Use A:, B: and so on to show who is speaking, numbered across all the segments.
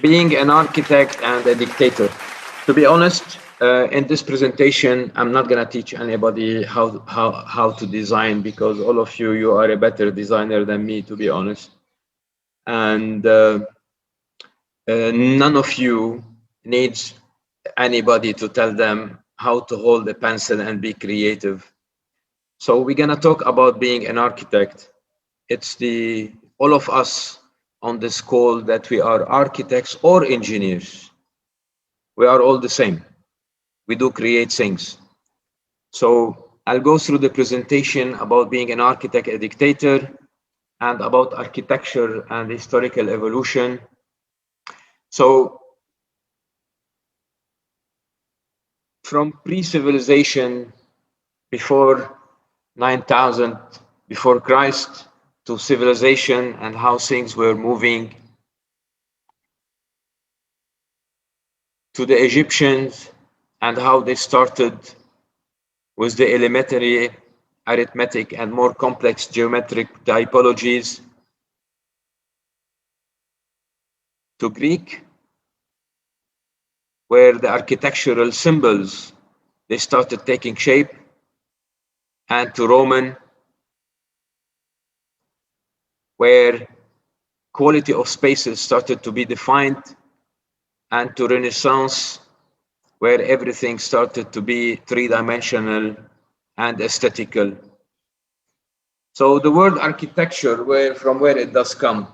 A: Being an architect and a dictator. To be honest, in this presentation, I'm not going to teach anybody how to design, because all of you, you are a better designer than me, to be honest. And none of you needs anybody to tell them how to hold a pencil and be creative. So we're going to talk about being an architect. It's all of us on this call that we are architects or engineers. We are all the same. We do create things. So I'll go through the presentation about being an architect, a dictator, and about architecture and historical evolution. So from pre-civilization, before 9,000 before Christ, to civilization and how things were moving, to the Egyptians and how they started with the elementary arithmetic and more complex geometric typologies, to Greek, where the architectural symbols, they started taking shape, and to Roman, where quality of spaces started to be defined, and to Renaissance, where everything started to be three-dimensional and aesthetical. So the word architecture, from where it does come,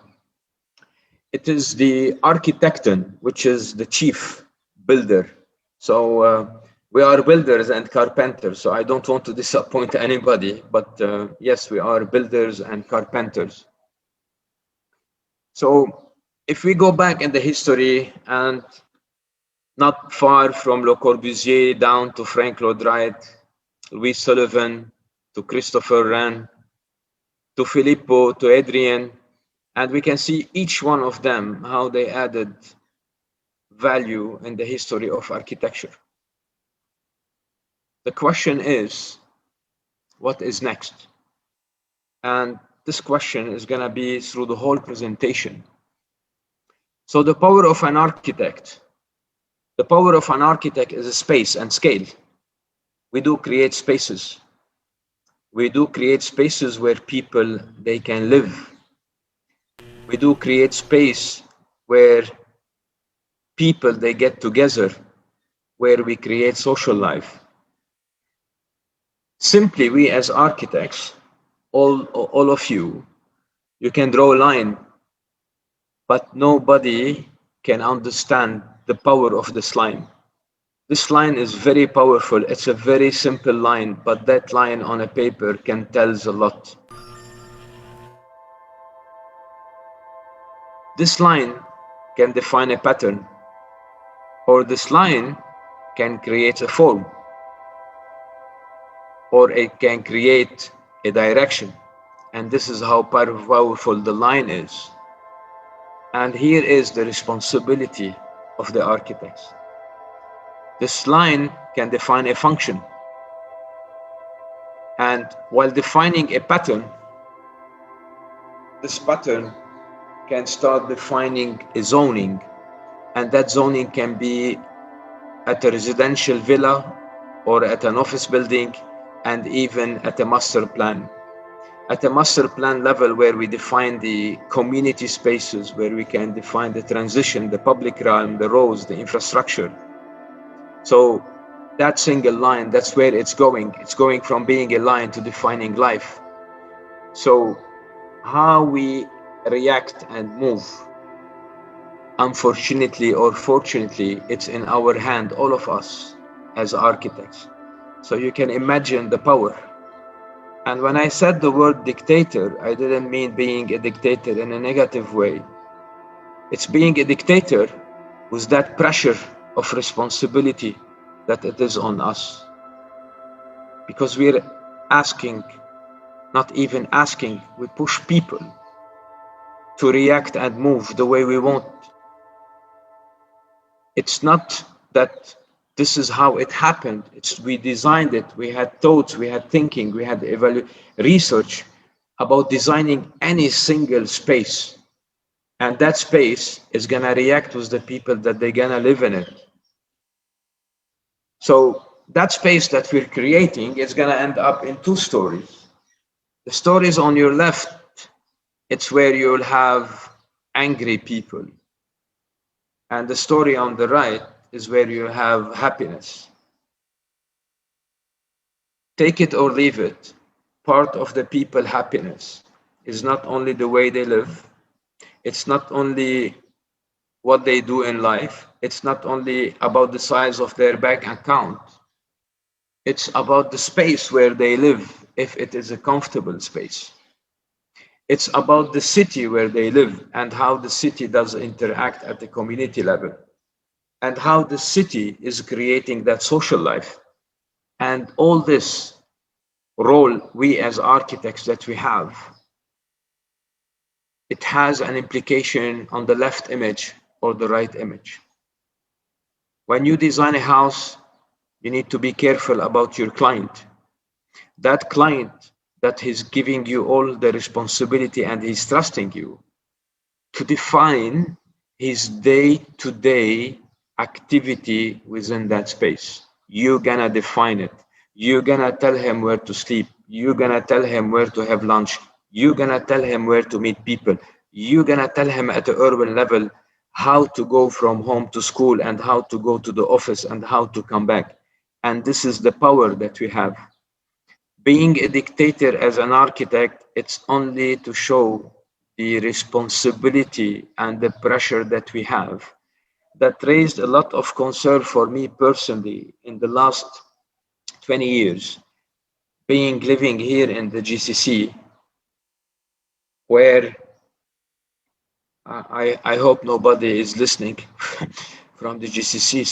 A: it is the architecton, which is the chief builder. So we are builders and carpenters, so I don't want to disappoint anybody, but yes, we are builders and carpenters. So if we go back in the history, and not far from Le Corbusier down to Frank Lloyd Wright, Louis Sullivan, to Christopher Wren, to Filippo, to Adrian, and we can see each one of them, how they added value in the history of architecture. The question is, what is next? And this question is going to be through the whole presentation. So the power of an architect. The power of an architect is a space and scale. We do create spaces. We do create spaces where people, they can live. We do create space where people, they get together, where we create social life. Simply, we as architects, all of you, you can draw a line, but nobody can understand the power of this line. This line is very powerful. It's a very simple line, but that line on a paper can tell a lot. This line can define a pattern, or this line can create a form, or it can create a direction. And this is how powerful the line is. And here is the responsibility of the architects. This line can define a function. And while defining a pattern, this pattern can start defining a zoning. And that zoning can be at a residential villa, or at an office building, and even at a master plan. At a master plan level, where we define the community spaces, where we can define the transition, the public realm, the roads, the infrastructure. So that single line, that's where it's going. It's going from being a line to defining life. So how we react and move, unfortunately or fortunately, it's in our hand, all of us as architects. So you can imagine the power. And when I said the word dictator, I didn't mean being a dictator in a negative way. It's being a dictator with that pressure of responsibility that it is on us. Because we're asking, not even asking, we push people to react and move the way we want. It's not that this is how it happened. We designed it. We had thoughts, we had thinking, we had research about designing any single space. And that space is going to react with the people that they're going to live in it. So that space that we're creating is going to end up in two stories. The stories on your left, it's where you'll have angry people. And the story on the right is where you have happiness. Take it or leave it. Part of the people happiness is not only the way they live, it's not only what they do in life, it's not only about the size of their bank account, it's about the space where they live, if it is a comfortable space. It's about the city where they live and how the city does interact at the community level and how the city is creating that social life. And all this role we as architects that we have, it has an implication on the left image or the right image. When you design a house, you need to be careful about your client. That client that is giving you all the responsibility and he's trusting you to define his day-to-day activity within that space. You're gonna define it. You're gonna tell him where to sleep. You're gonna tell him where to have lunch. You're gonna tell him where to meet people. You're gonna tell him at the urban level how to go from home to school and how to go to the office and how to come back. And this is the power that we have. Being a dictator as an architect, it's only to show the responsibility and the pressure that we have. That raised a lot of concern for me personally in the last 20 years, being living here in the GCC, where I hope nobody is listening from the GCC,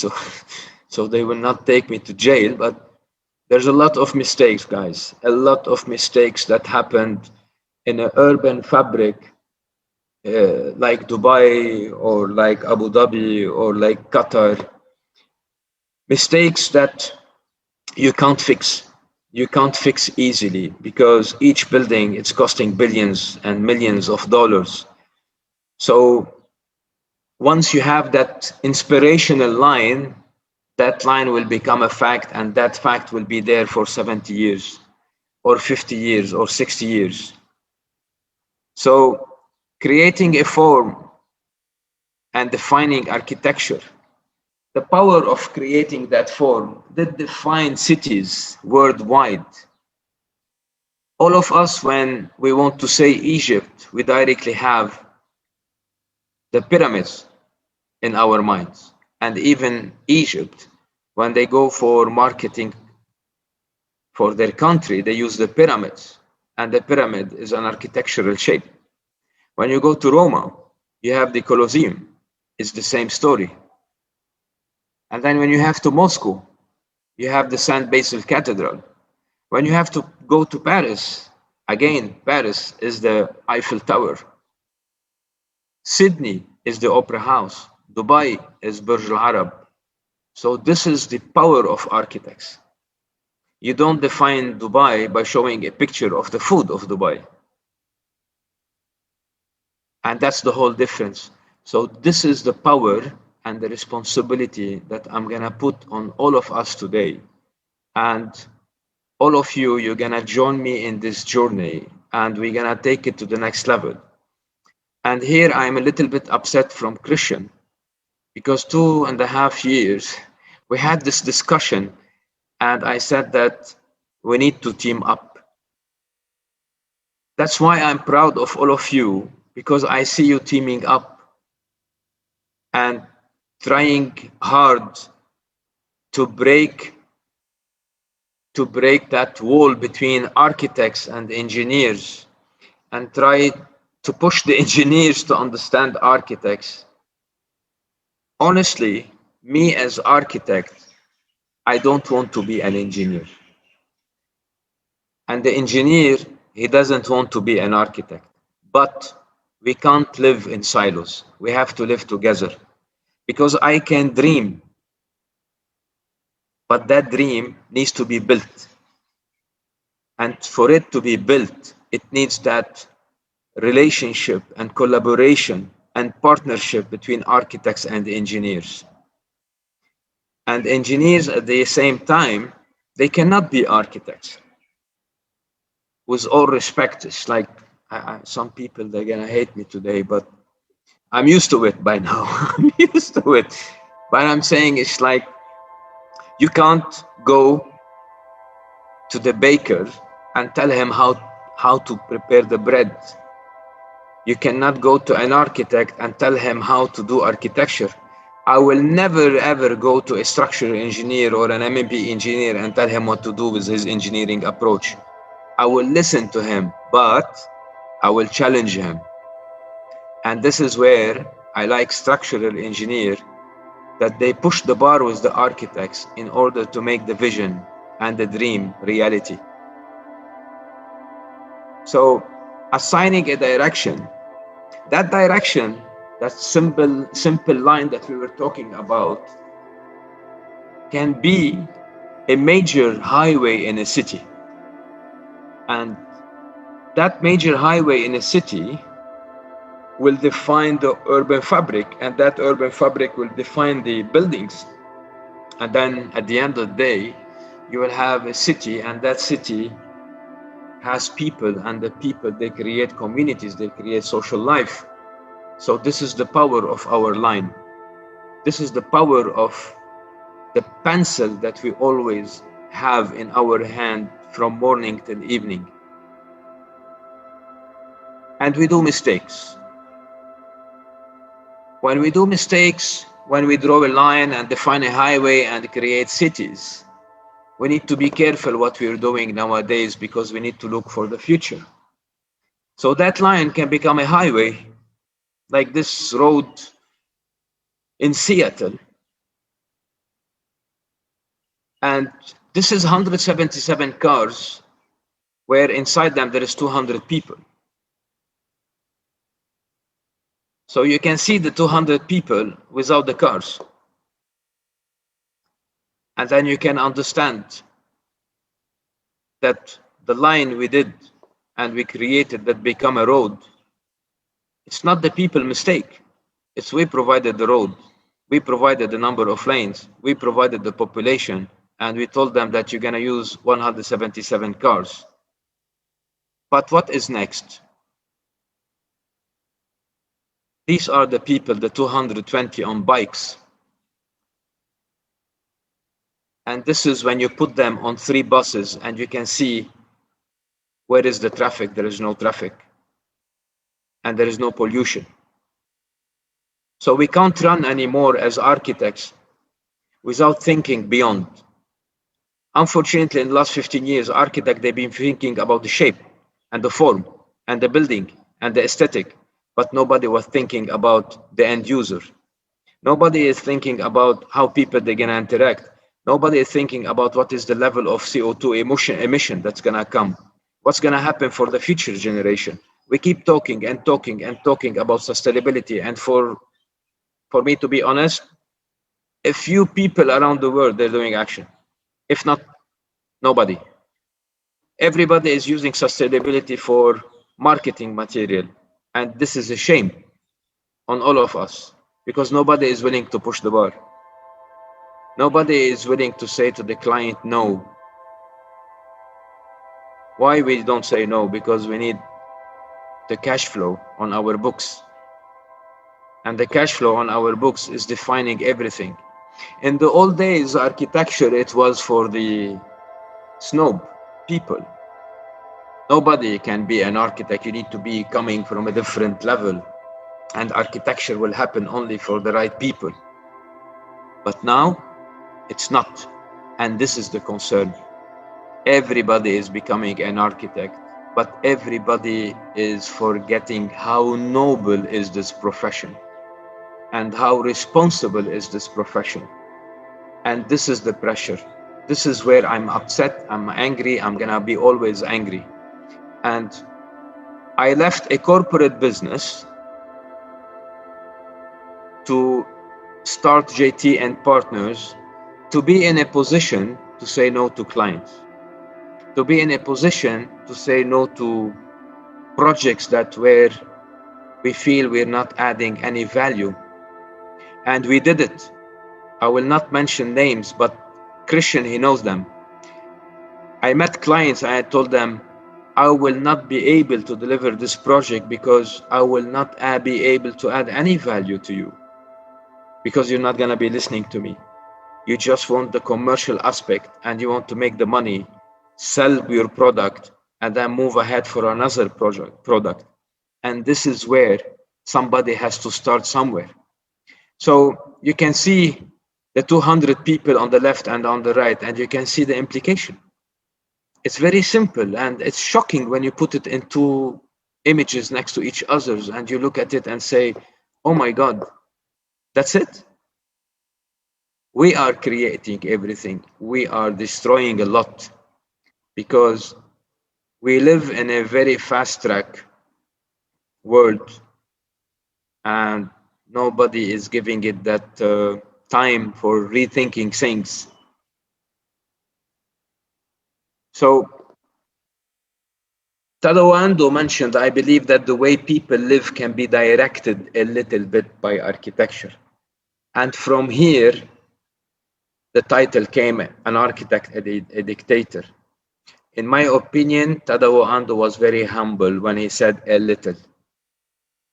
A: so they will not take me to jail, but there's a lot of mistakes, guys, a lot of mistakes that happened in an urban fabric like Dubai or like Abu Dhabi or like Qatar. Mistakes that you can't fix. You can't fix easily because each building it's costing billions and millions of dollars. So once you have that inspirational line, that line will become a fact and that fact will be there for 70 years or 50 years or 60 years. So creating a form and defining architecture, the power of creating that form that defines cities worldwide. All of us, when we want to say Egypt, we directly have the pyramids in our minds. And even Egypt, when they go for marketing for their country, they use the pyramids. And the pyramid is an architectural shape. When you go to Roma, you have the Colosseum. It's the same story. And then when you have to Moscow, you have the Saint Basil Cathedral. When you have to go to Paris, again, Paris is the Eiffel Tower. Sydney is the Opera House. Dubai is Burj Al Arab. So this is the power of architects. You don't define Dubai by showing a picture of the food of Dubai. And that's the whole difference. So this is the power and the responsibility that I'm gonna put on all of us today. And all of you, you're gonna join me in this journey and we're gonna take it to the next level. And here I'm a little bit upset from Christian because 2.5 years, we had this discussion and I said that we need to team up. That's why I'm proud of all of you because I see you teaming up and trying hard to break that wall between architects and engineers and try to push the engineers to understand architects. Honestly, me as architect, I don't want to be an engineer. And the engineer, he doesn't want to be an architect. But we can't live in silos. We have to live together. Because I can dream, but that dream needs to be built. And for it to be built, it needs that relationship and collaboration and partnership between architects and engineers. And engineers at the same time, they cannot be architects. With all respect, it's like some people, they're gonna hate me today, but I'm used to it by now. I'm used to it. But I'm saying it's like you can't go to the baker and tell him how to prepare the bread. You cannot go to an architect and tell him how to do architecture. I will never ever go to a structural engineer or an MEP engineer and tell him what to do with his engineering approach. I will listen to him, but I will challenge him. And this is where I like structural engineer, that they push the bar with the architects in order to make the vision and the dream reality. So assigning a direction, that direction, that simple line that we were talking about, can be a major highway in a city. And that major highway in a city will define the urban fabric, and that urban fabric will define the buildings. And then at the end of the day, you will have a city, and that city has people, and the people, they create communities, they create social life. So this is the power of our line. This is the power of the pencil that we always have in our hand from morning till evening. And we do mistakes. When we do mistakes, when we draw a line and define a highway and create cities, we need to be careful what we're doing nowadays, because we need to look for the future. So that line can become a highway, like this road in Seattle. And this is 177 cars, where inside them there is 200 people. So you can see the 200 people without the cars. And then you can understand that the line we did and we created that become a road, it's not the people mistake. It's we provided the road. We provided the number of lanes. We provided the population. And we told them that you're going to use 177 cars. But what is next? These are the people, the 220 on bikes. And this is when you put them on 3 buses and you can see where is the traffic. There is no traffic. And there is no pollution. So we can't run anymore as architects without thinking beyond. Unfortunately, in the last 15 years, architects, they've been thinking about the shape and the form and the building and the aesthetic. But nobody was thinking about the end user. Nobody is thinking about how people they're gonna interact. Nobody is thinking about what is the level of CO2 emission that's gonna come. What's gonna happen for the future generation? We keep talking and talking and talking about sustainability. And for me to be honest, a few people around the world, they're doing action. If not, nobody. Everybody is using sustainability for marketing material. And this is a shame on all of us, because nobody is willing to push the bar. Nobody is willing to say to the client no. Why we don't say no? Because we need the cash flow on our books. And the cash flow on our books is defining everything. In the old days, architecture, it was for the snob people. Nobody can be an architect. You need to be coming from a different level. And architecture will happen only for the right people. But now, it's not. And this is the concern. Everybody is becoming an architect, but everybody is forgetting how noble is this profession and how responsible is this profession. And this is the pressure. This is where I'm upset, I'm angry, I'm gonna be always angry. And I left a corporate business to start JT and Partners, to be in a position to say no to clients, to be in a position to say no to projects that were We feel we're not adding any value. And we did it. I will not mention names, but Christian, he knows them. I met clients and I told them, I will not be able to deliver this project because I will not be able to add any value to you, because you're not going to be listening to me. You just want the commercial aspect and you want to make the money, sell your product, and then move ahead for another product. And this is where somebody has to start somewhere. So you can see the 200 people on the left and on the right, and you can see the implication. It's very simple, and it's shocking when you put it in two images next to each other and you look at it and say, oh my God, that's it. We are creating everything. We are destroying a lot because we live in a very fast track world and nobody is giving it that time for rethinking things. So Tadawando mentioned, I believe that the way people live can be directed a little bit by architecture. And from here, the title came, An Architect, a Dictator. In my opinion, Tadao Ando was very humble when he said a little.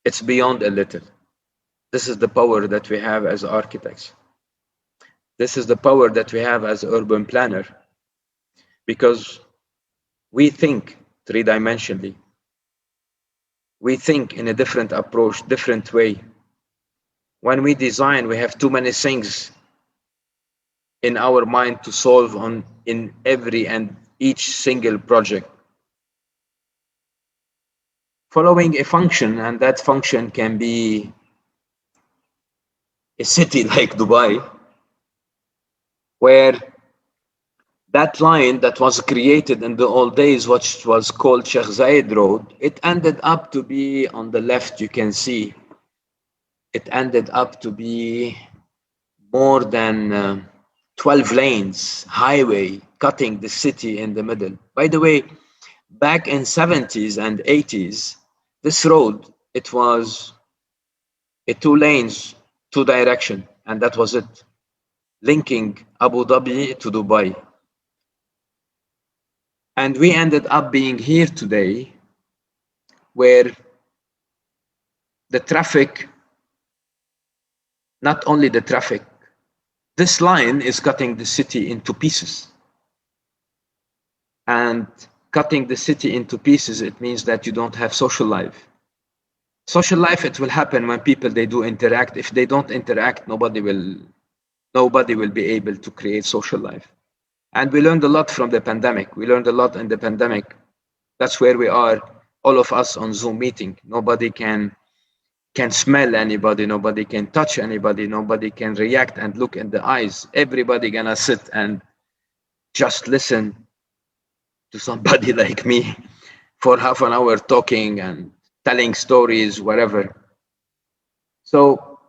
A: It's beyond a little. This is the power that we have as architects. This is the power that we have as urban planner, because we think three-dimensionally. We think in a different approach, different way. When we design, we have too many things in our mind to solve on in every and each single project. Following a function, and that function can be a city like Dubai, where that line that was created in the old days, which was called Sheikh Zayed Road, it ended up to be on the left, you can see, it ended up to be more than 12 lanes, highway, cutting the city in the middle. By the way, back in 70s and 80s, this road, it was a 2 lanes, 2 direction, and that was it, linking Abu Dhabi to Dubai. And we ended up being here today where the traffic, not only the traffic, this line is cutting the city into pieces. And cutting the city into pieces, it means that you don't have social life. Social life, it will happen when people, they do interact. If they don't interact, nobody will be able to create social life. And we learned a lot from the pandemic. We learned a lot in the pandemic. That's where we are, all of us on Zoom meeting. Nobody can smell anybody, nobody can touch anybody, nobody can react and look in the eyes. Everybody gonna sit and just listen to somebody like me for half an hour talking and telling stories, whatever. So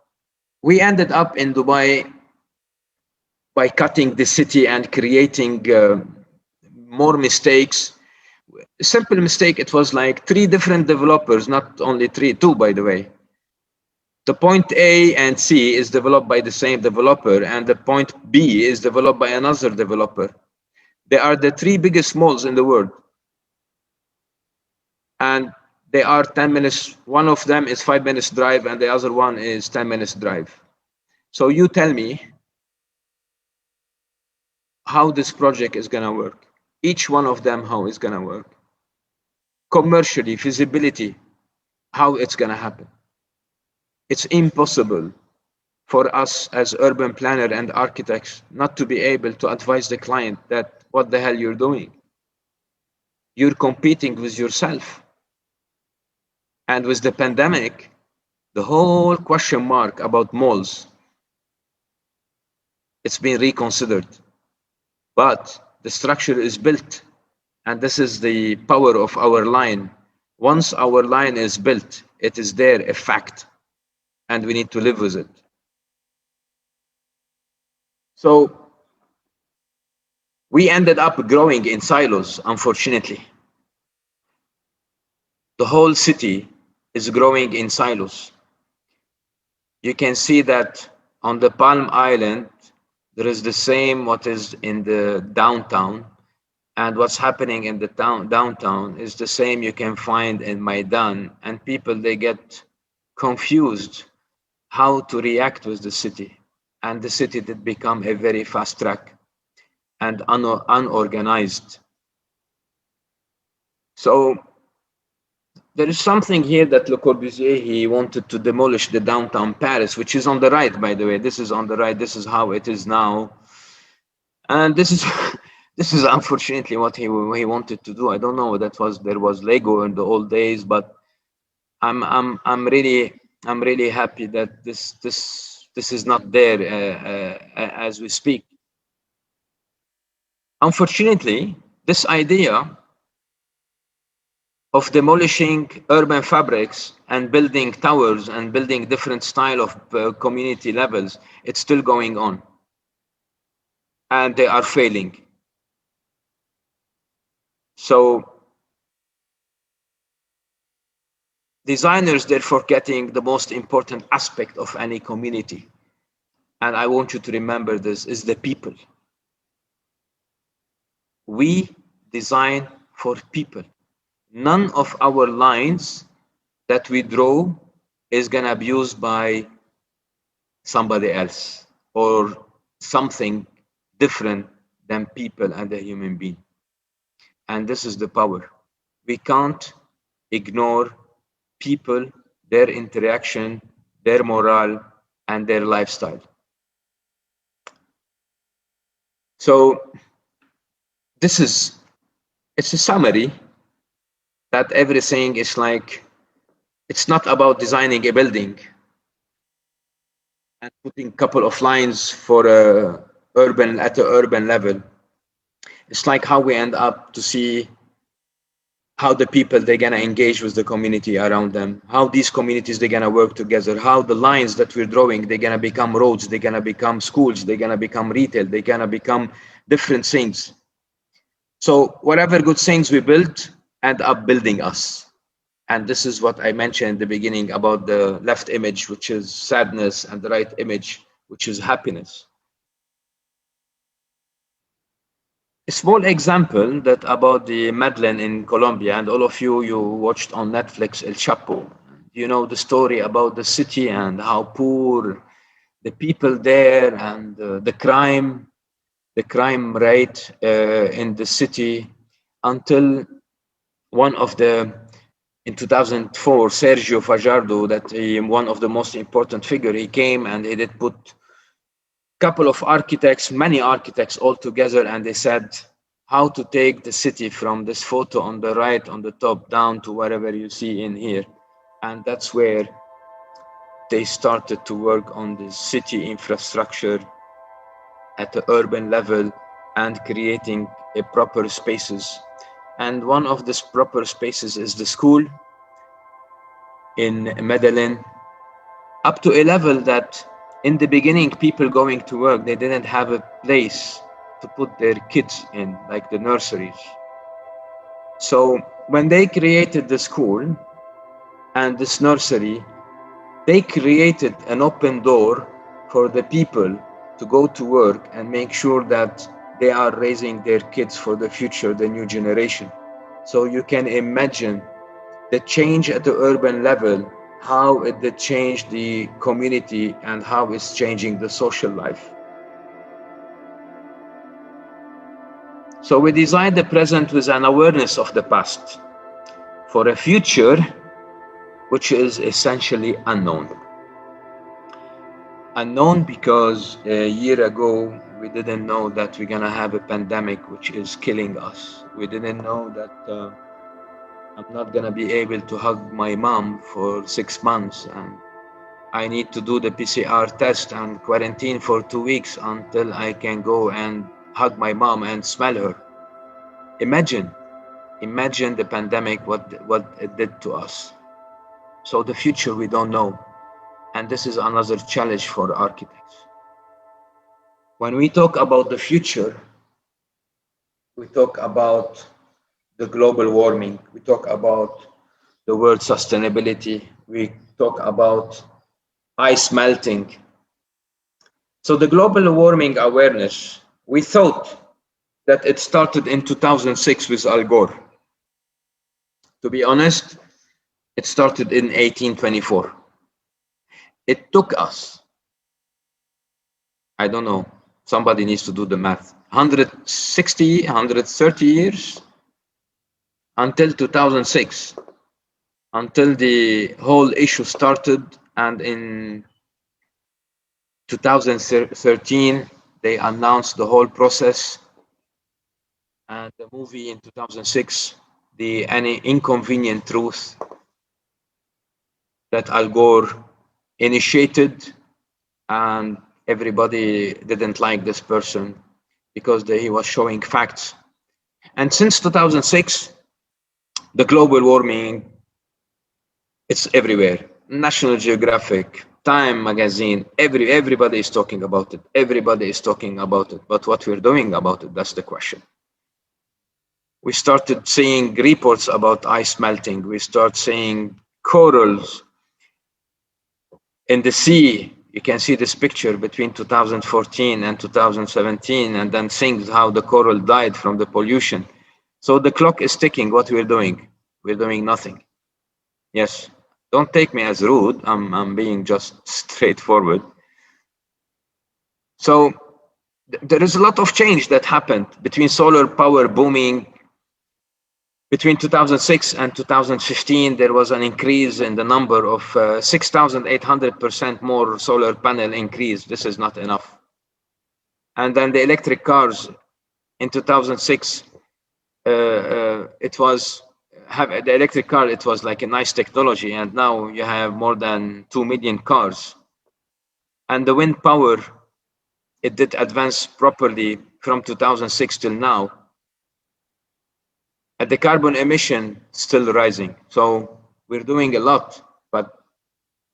A: we ended up in Dubai by cutting the city and creating more mistakes. A simple mistake, it was like 3 different developers, not only 3, 2 by the way. The point A and C is developed by the same developer, and the point B is developed by another developer. They are the 3 biggest malls in the world. And they are 10 minutes, one of them is 5 minutes drive and the other one is 10 minutes drive. So you tell me how this project is gonna work. Each one of them, how it's gonna work. Commercially, feasibility, how it's gonna happen. It's impossible for us as urban planner and architects not to be able to advise the client that what the hell you're doing. You're competing with yourself. And with the pandemic, the whole question mark about malls, it's been reconsidered. But the structure is built, and this is the power of our line. Once our line is built, it is there, a fact, and we need to live with it. So we ended up growing in silos, unfortunately. The whole city is growing in silos. You can see that on the Palm Island, there is the same what is in the downtown, and what's happening in the downtown is the same you can find in Maidan, and people they get confused how to react with the city, and the city did become a very fast track and unorganized. So there is something here that Le Corbusier, he wanted to demolish the downtown Paris, which is on the right, by the way. This is on the right. This is how it is now. And this is this is unfortunately what he wanted to do. I don't know. There was Lego in the old days, but I'm really happy that this is not there as we speak. Unfortunately, this idea of demolishing urban fabrics and building towers and building different style of community levels, it's still going on. And they are failing. So designers, they're forgetting the most important aspect of any community. And I want you to remember this, is the people. We design for people. None of our lines that we draw is gonna be used by somebody else or something different than people and a human being. And this is the power. We can't ignore people, their interaction, their morale, and their lifestyle. So it's a summary that everything is like, it's not about designing a building and putting a couple of lines for at the urban level. It's like how we end up to see how the people they're gonna engage with the community around them, how these communities they're gonna work together, how the lines that we're drawing they're gonna become roads, they're gonna become schools, they're gonna become retail, they're gonna become different things. So whatever good things we build end up building us. And this is what I mentioned in the beginning about the left image, which is sadness, and the right image, which is happiness. A small example that about the Madeleine in Colombia, and all of you watched on Netflix El Chapo. You know the story about the city and how poor the people there, and the crime rate in the city, until one of the, in 2004, Sergio Fajardo, that one of the most important figure, he came and he did put couple of architects, many architects all together, and they said how to take the city from this photo on the right, on the top, down to wherever you see in here. And that's where they started to work on the city infrastructure at the urban level and creating a proper spaces. And one of these proper spaces is the school in Medellin, up to a level that in the beginning, people going to work, they didn't have a place to put their kids in, like the nurseries. So when they created the school and this nursery, they created an open door for the people to go to work and make sure that they are raising their kids for the future, the new generation. So you can imagine the change at the urban level, how it did change the community and how it's changing the social life. So we design the present with an awareness of the past for a future which is essentially unknown. Unknown because a year ago we didn't know that we're gonna have a pandemic which is killing us. We didn't know that I'm not gonna be able to hug my mom for 6 months, and I need to do the PCR test and quarantine for 2 weeks until I can go and hug my mom and smell her. Imagine the pandemic, what it did to us. So the future we don't know, and this is another challenge for architects. When we talk about the future, we talk about the global warming, we talk about the word sustainability. We talk about ice melting. So the global warming awareness, we thought that it started in 2006 with Al Gore. To be honest, it started in 1824. It took us, I don't know, somebody needs to do the math, 160, 130 years until 2006, until the whole issue started. And in 2013, they announced the whole process. And the movie in 2006, The Inconvenient Truth, that Al Gore initiated, and everybody didn't like this person because he was showing facts. And since 2006, the global warming, it's everywhere. National Geographic, Time magazine, everybody is talking about it. Everybody is talking about it. But what we're doing about it, that's the question. We started seeing reports about ice melting. We start seeing corals in the sea. You can see this picture between 2014 and 2017, and then seeing how the coral died from the pollution. So the clock is ticking. What we're doing nothing. Yes, don't take me as rude. I'm being just straightforward. So there is a lot of change that happened between solar power booming. Between 2006 and 2015, there was an increase in the number of 6,800% more solar panel increase. This is not enough. And then the electric cars in 2006, it was the electric car. It was like a nice technology, and now you have more than 2 million cars. And the wind power, it did advance properly from 2006 till now. And the carbon emission still rising. So we're doing a lot, but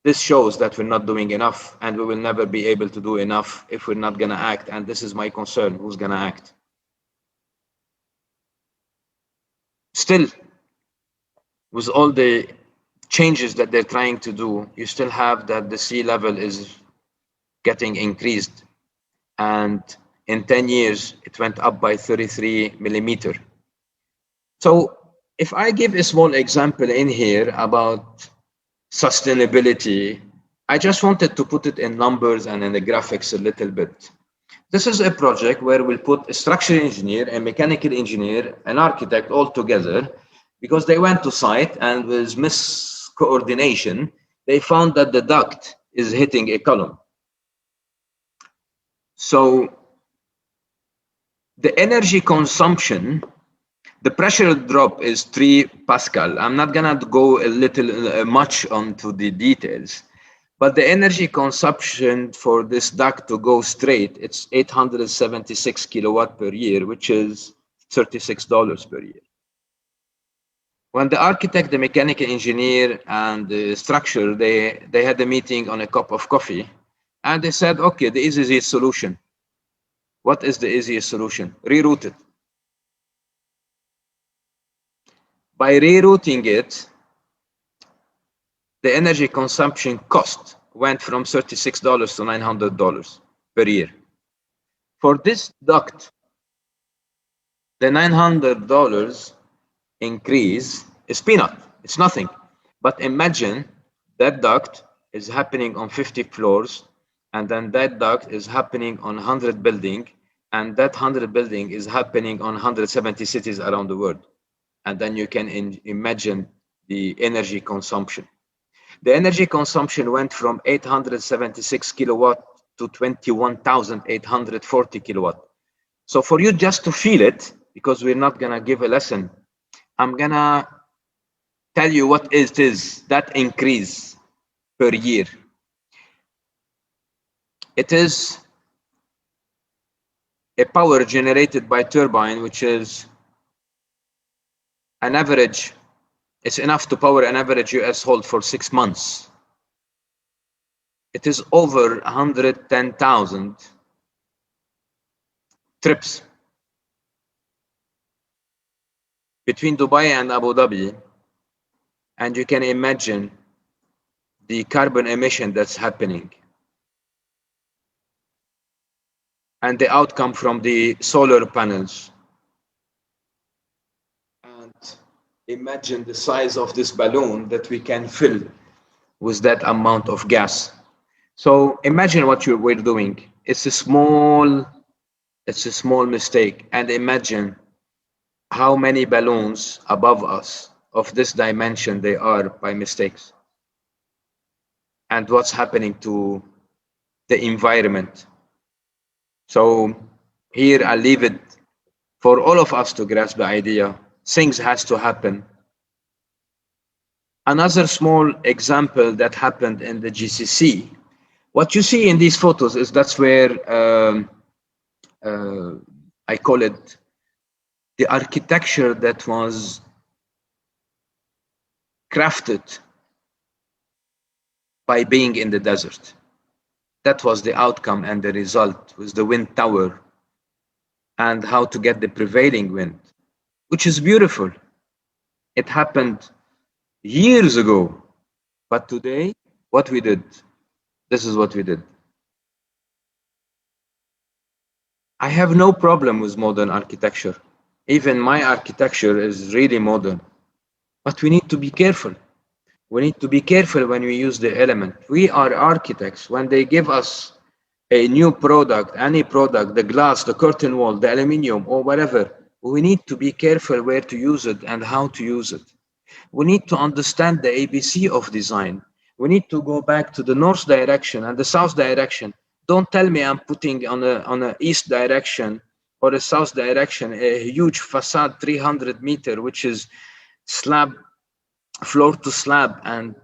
A: this shows that we're not doing enough, and we will never be able to do enough if we're not gonna act. And this is my concern, who's gonna act? Still, with all the changes that they're trying to do, you still have that the sea level is getting increased. And in 10 years, it went up by 33 millimeter. So if I give a small example in here about sustainability, I just wanted to put it in numbers and in the graphics a little bit. This is a project where we'll put a structural engineer, a mechanical engineer, an architect all together, because they went to site, and with miscoordination, they found that the duct is hitting a column. So the energy consumption, the pressure drop is 3 Pascal. I'm not gonna go much onto the details, but the energy consumption for this duct to go straight, it's 876 kilowatt per year, which is $36 per year. When the architect, the mechanical engineer, and the structure, they had a meeting on a cup of coffee, and they said, okay, the easiest solution. What is the easiest solution? Reroute it. By rerouting it, the energy consumption cost went from $36 to $900 per year. For this duct, the $900 increase is peanut. It's nothing. But imagine that duct is happening on 50 floors, and then that duct is happening on 100 buildings, and that 100 building is happening on 170 cities around the world. And then you can imagine the energy consumption. The energy consumption went from 876 kilowatt to 21,840 kilowatt. So for you just to feel it, because we're not gonna give a lesson, I'm gonna tell you what it is, that increase per year. It is a power generated by turbine, which is an average, it's enough to power an average US hold for 6 months. It is over 110,000 trips between Dubai and Abu Dhabi. And you can imagine the carbon emission that's happening and the outcome from the solar panels. And imagine the size of this balloon that we can fill with that amount of gas. So imagine what we're doing. It's a small mistake. And imagine how many balloons above us of this dimension they are by mistakes. And what's happening to the environment. So here I leave it for all of us to grasp the idea. Things has to happen. Another small example that happened in the GCC. What you see in these photos is that's where uh, I call it the architecture that was crafted by being in the desert. That was the outcome and the result was the wind tower and how to get the prevailing wind, which is beautiful. It happened years ago, but today, what we did, this is what we did. I have no problem with modern architecture. Even my architecture is really modern, but we need to be careful. We need to be careful when we use the element. We are architects. When they give us a new product, any product, the glass, the curtain wall, the aluminium, or whatever, we need to be careful where to use it and how to use it. We need to understand the ABC of design. We need to go back to the north direction and the south direction. Don't tell me I'm putting on a east direction or a south direction a huge facade 300 meter, which is slab, floor to slab, and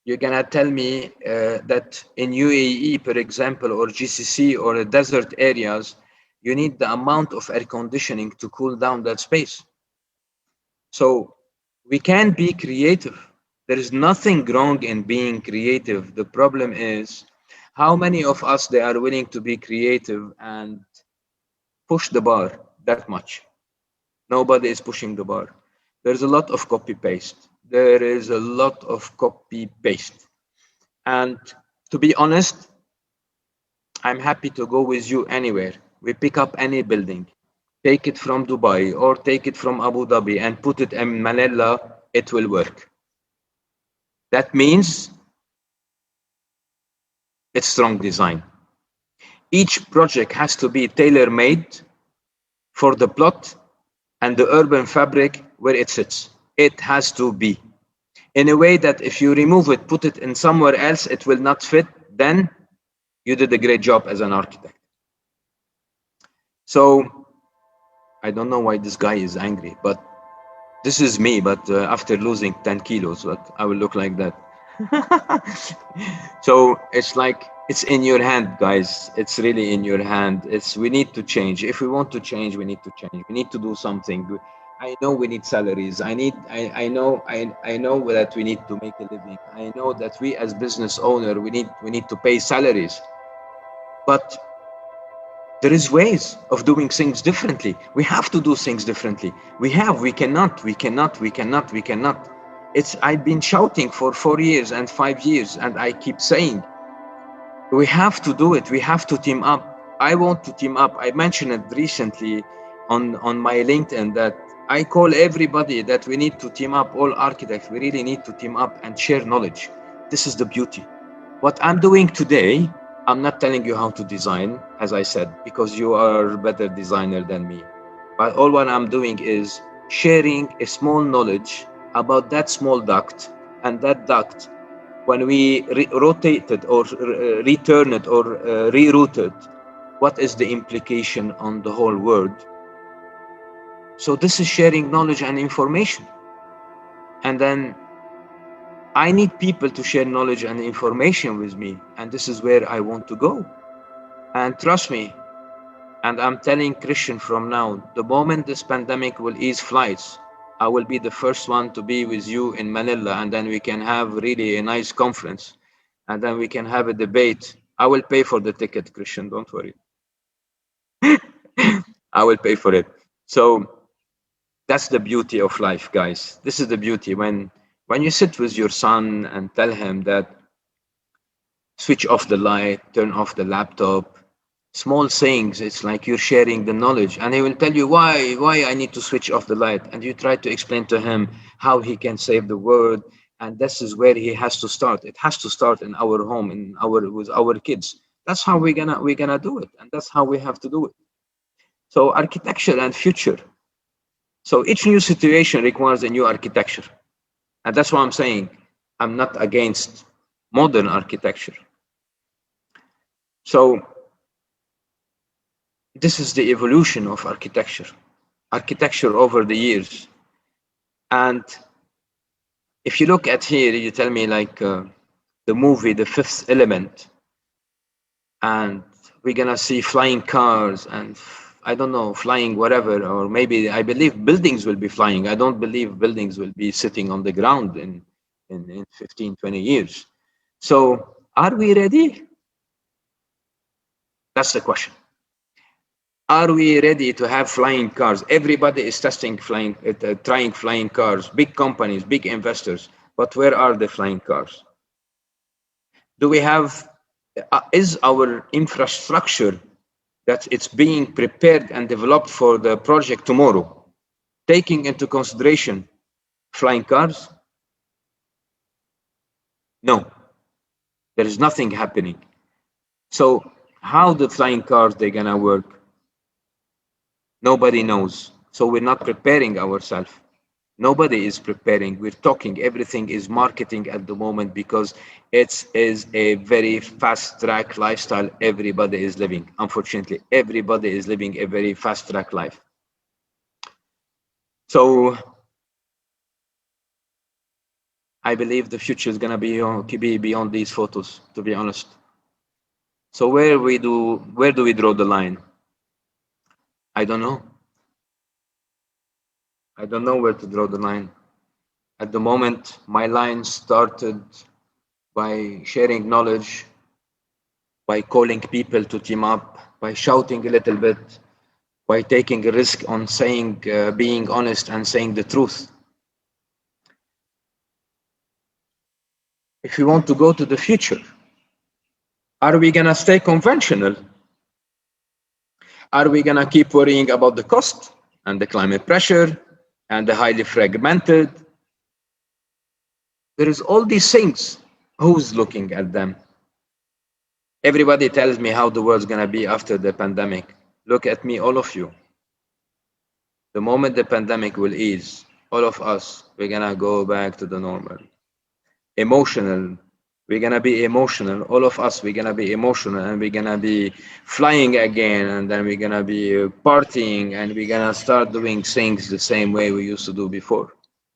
A: you're gonna tell me that in UAE, for example, or GCC or desert areas, you need the amount of air conditioning to cool down that space. So we can be creative. There is nothing wrong in being creative. The problem is how many of us they are willing to be creative and push the bar that much. Nobody is pushing the bar. There's a lot of copy paste. There is a lot of copy paste. And to be honest, I'm happy to go with you anywhere. We pick up any building, take it from Dubai or take it from Abu Dhabi and put it in Manila, it will work. That means it's strong design. Each project has to be tailor-made for the plot and the urban fabric where it sits. It has to be in a way that if you remove it, put it in somewhere else, it will not fit, then you did a great job as an architect. So I don't know why this guy is angry, but this is me, but after losing 10 kilos, but I will look like that. So it's like, it's in your hand, guys. It's really in your hand. We need to change. If we want to change, we need to change. We need to do something. I know we need salaries. I know that we need to make a living. I know that we as business owner, we need to pay salaries. But there is ways of doing things differently. We have to do things differently. We cannot. I've been shouting for 4 years and 5 years, and I keep saying, we have to do it. We have to team up. I want to team up. I mentioned it recently on my LinkedIn that I call everybody that we need to team up, all architects. We really need to team up and share knowledge. This is the beauty. What I'm doing today, I'm not telling you how to design, as I said, because you are a better designer than me. But all what I'm doing is sharing a small knowledge about that small duct, and that duct, when we rotate it or return it or reroute it, what is the implication on the whole world? So this is sharing knowledge and information. And then I need people to share knowledge and information with me, and this is where I want to go. And trust me, and I'm telling Christian from now, the moment this pandemic will ease flights, I will be the first one to be with you in Manila, and then we can have really a nice conference, and then we can have a debate. I will pay for the ticket, Christian, don't worry. I will pay for it. So that's the beauty of life, guys. This is the beauty when When you sit with your son and tell him that switch off the light, turn off the laptop, small things, it's like you're sharing the knowledge. And he will tell you why I need to switch off the light. And you try to explain to him how he can save the world. And this is where he has to start. It has to start in our home, with our kids. That's how we're gonna do it. And that's how we have to do it. So architecture and future. So each new situation requires a new architecture. And that's why I'm saying I'm not against modern architecture. So this is the evolution of architecture over the years. And if you look at here, you tell me like the movie, The Fifth Element, and we're gonna see flying cars and I don't know, flying whatever, or maybe I believe buildings will be flying. I don't believe buildings will be sitting on the ground in 15, 20 years. So are we ready? That's the question. Are we ready to have flying cars? Everybody is testing trying flying cars, big companies, big investors. But where are the flying cars? Do we have, is our infrastructure that it's being prepared and developed for the project tomorrow, taking into consideration flying cars? No, there is nothing happening. So how the flying cars they're gonna work? Nobody knows. So we're not preparing ourselves. Nobody is preparing. We're talking. Everything is marketing at the moment because it is a very fast track lifestyle everybody is living. Unfortunately, everybody is living a very fast track life. So I believe the future is gonna be beyond these photos, to be honest. So where do we draw the line? I don't know. I don't know where to draw the line. At the moment, my line started by sharing knowledge, by calling people to team up, by shouting a little bit, by taking a risk on saying, being honest and saying the truth. If we want to go to the future, are we gonna stay conventional? Are we gonna keep worrying about the cost and the climate pressure and the highly fragmented? There is all these things. Who's looking at them? Everybody tells me how the world's gonna be after the pandemic. Look at me, all of you. The moment the pandemic will ease, all of us, we're gonna go back to the normal. Emotional, we're gonna be emotional. All of us, we're gonna be emotional and we're gonna be flying again and then we're gonna be partying and we're gonna start doing things the same way we used to do before.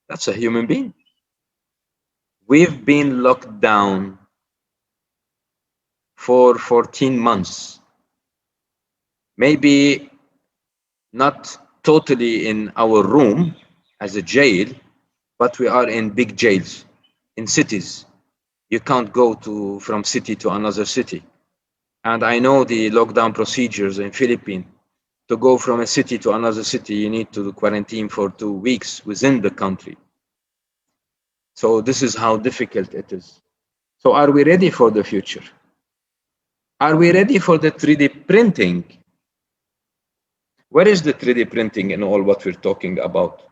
A: That's a human being. We've been locked down for 14 months. Maybe not totally in our room as a jail, but we are in big jails, in cities. You can't go from city to another city. And I know the lockdown procedures in Philippines. To go from a city to another city, you need to quarantine for 2 weeks within the country. So this is how difficult it is. So are we ready for the future? Are we ready for the 3D printing? Where is the 3D printing in all what we're talking about?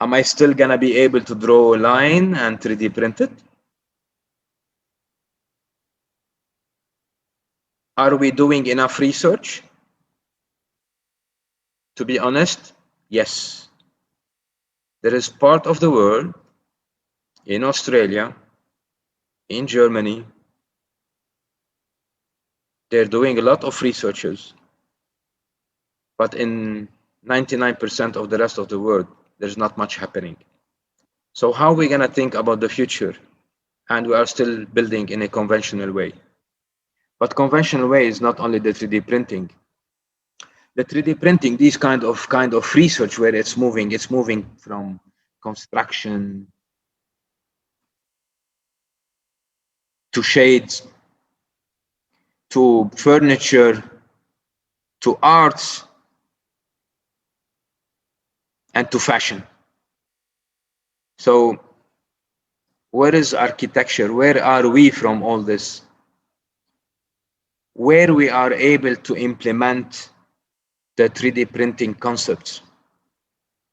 A: Am I still gonna be able to draw a line and 3D print it? Are we doing enough research? To be honest, yes. There is part of the world, in Australia, in Germany, they're doing a lot of researches, but in 99% of the rest of the world, there's not much happening. So how are we gonna think about the future? And we are still building in a conventional way. But conventional way is not only the 3D printing. The 3D printing, these kind of research where it's moving from construction to shades, to furniture, to arts, and to fashion. So where is architecture? Where are we from all this? Where we are able to implement the 3D printing concepts.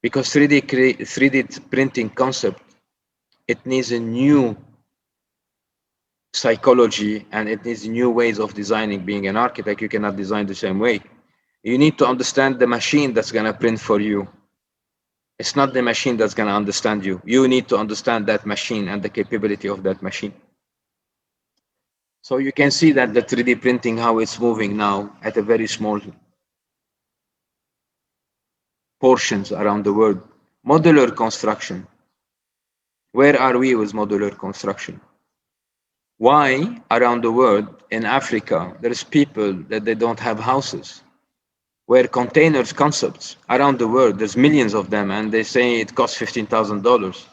A: Because 3D printing concept, it needs a new psychology and it needs new ways of designing. Being an architect, you cannot design the same way. You need to understand the machine that's going to print for you. It's not the machine that's going to understand you. You need to understand that machine and the capability of that machine. So you can see that the 3D printing, how it's moving now at a very small portions around the world. Modular construction. Where are we with modular construction? Why around the world in Africa, there's people that they don't have houses? Where containers concepts around the world, there's millions of them and they say it costs $15,000.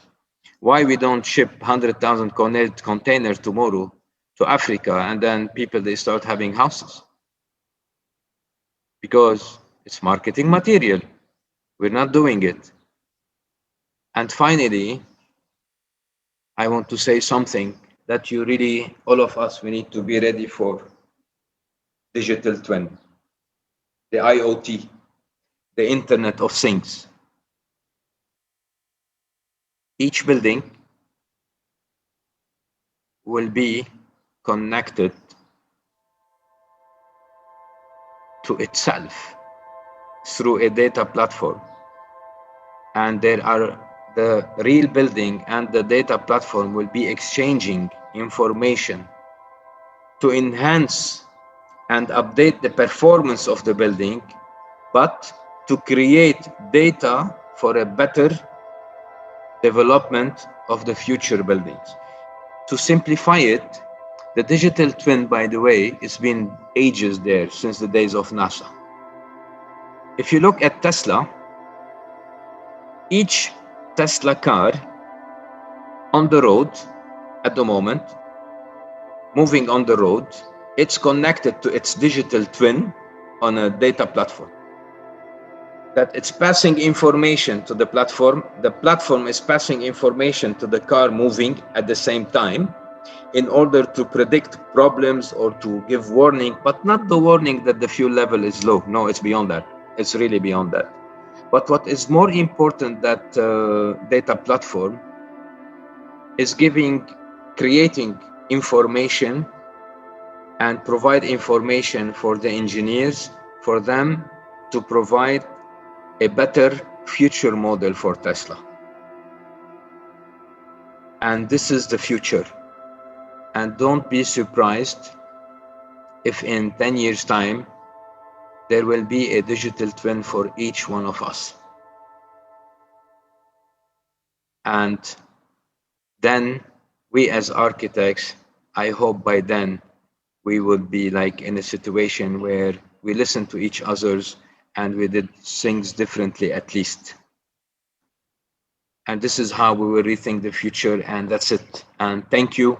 A: Why we don't ship 100,000 containers tomorrow to Africa and then people, they start having houses? Because it's marketing material. We're not doing it. And finally, I want to say something that you really, all of us, we need to be ready for. Digital twin, the IoT, the Internet of Things. Each building will be connected to itself through a data platform. And there are the real building and the data platform will be exchanging information to enhance and update the performance of the building, but to create data for a better development of the future buildings. To simplify it, the digital twin, by the way, it's been ages there since the days of NASA. If you look at Tesla, each Tesla car on the road at the moment, moving on the road, it's connected to its digital twin on a data platform. That it's passing information to the platform is passing information to the car moving at the same time in order to predict problems or to give warning, but not the warning that the fuel level is low. No, it's beyond that. It's really beyond that. But what is more important, that data platform is creating information and provide information for the engineers, for them to provide a better future model for Tesla. And this is the future. And don't be surprised if in 10 years' time, there will be a digital twin for each one of us. And then we as architects, I hope by then, we would be like in a situation where we listen to each other's and we did things differently at least. And this is how we will rethink the future, and that's it. And thank you.